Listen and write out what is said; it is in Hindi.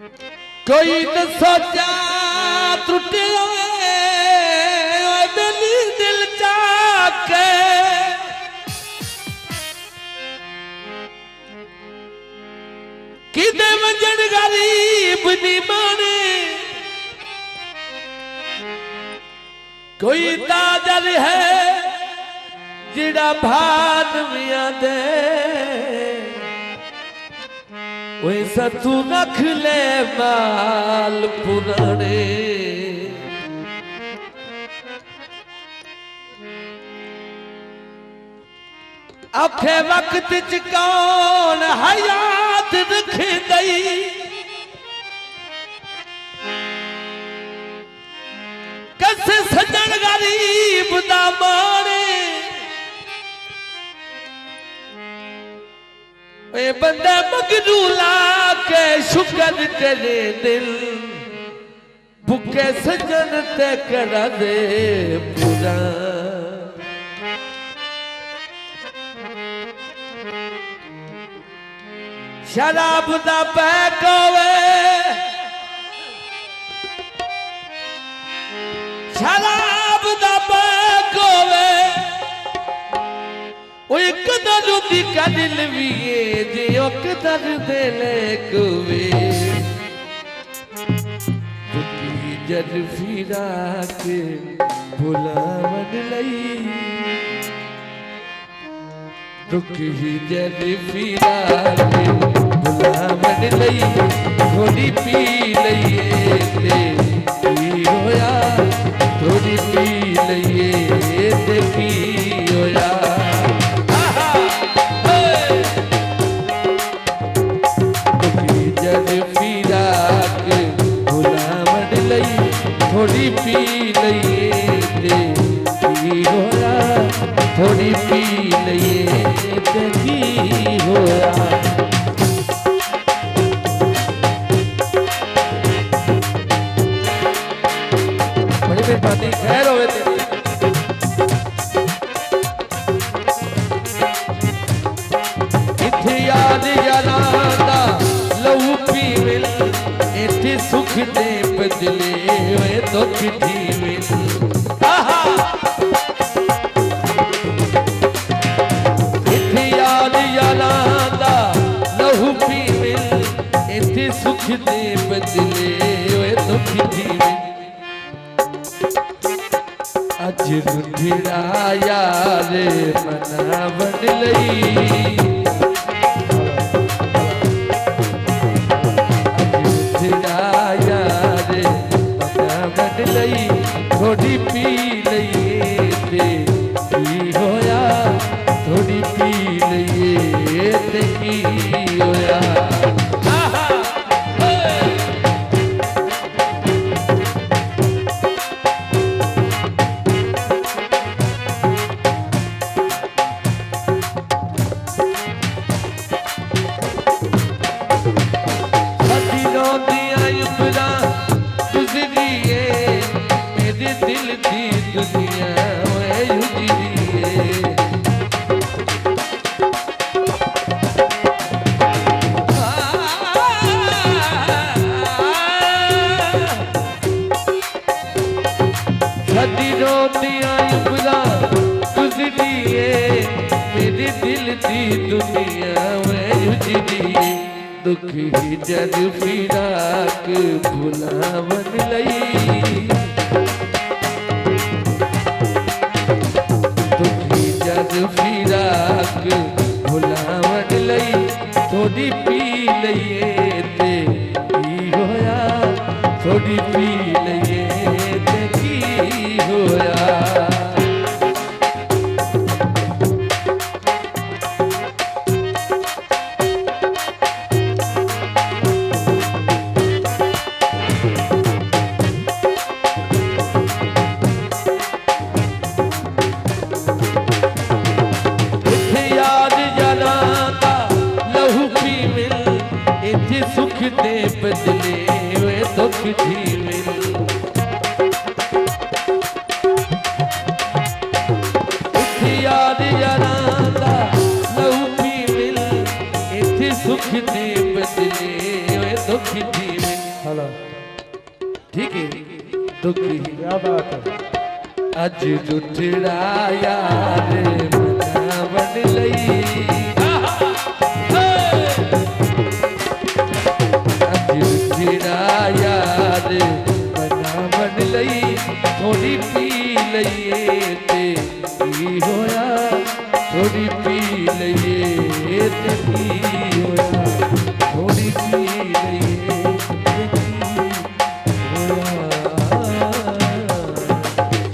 कोई न सोचा त्रुटे मेरी दिल चाके किदे वंजन गरीब नी माने कोई ताजर है जिड़ा भान मिया दे वैसा तू रख ले माल पुराने औखे वक्त च कौन हयात रख गई कैसे सजन गरीब दा माने ए बंदा मगरूला के शुक्र करे दिल भुखे सजन ते करा दे पूरा शराब दा पैक होवे शराब दा पैक होवे ओ कदर दी कदिल भी जे ओ कदर दे ले कोवे दुखी जद फिरा के बुलावन लई दुखी जद फिरा के बुलावन लई थोड़ी पी लईए ते की होया थोड़ी पी लईए ते की होया थोड़ी पी लईए ते की होया थोड़ी पी लईए ते की होया बड़ी मेहरबानी खैर होवे तेरी इत्थे याद जलांदा लहू पीविल इत्थे सुख दे बदले दुख जीविल इत्थे याद यालांदा लहू पीविल इत्थे सुख दे बदले दुख जीविल अज रुधिरा यार मनावन लई लई थोड़ी पी लईए ते की होया थोड़ी पी लईए ते की होया दुखी जद फिरा के बुलावन लई दुखी जद फिरा के बुलावन लई थोड़ी पी लईए ते की होया थोड़ी पी लईए ते की होया सुख दे बदले वे दुख जीविल इत्थे याद यारांदा लहू पीविल इत्थे सुख दे बदले वे दुख जीविल हेलो ठीक है दुखी क्या बात है अज जुठड़ा यार मना बन लई अज जुठड़ा यार मना बन लई थोड़ी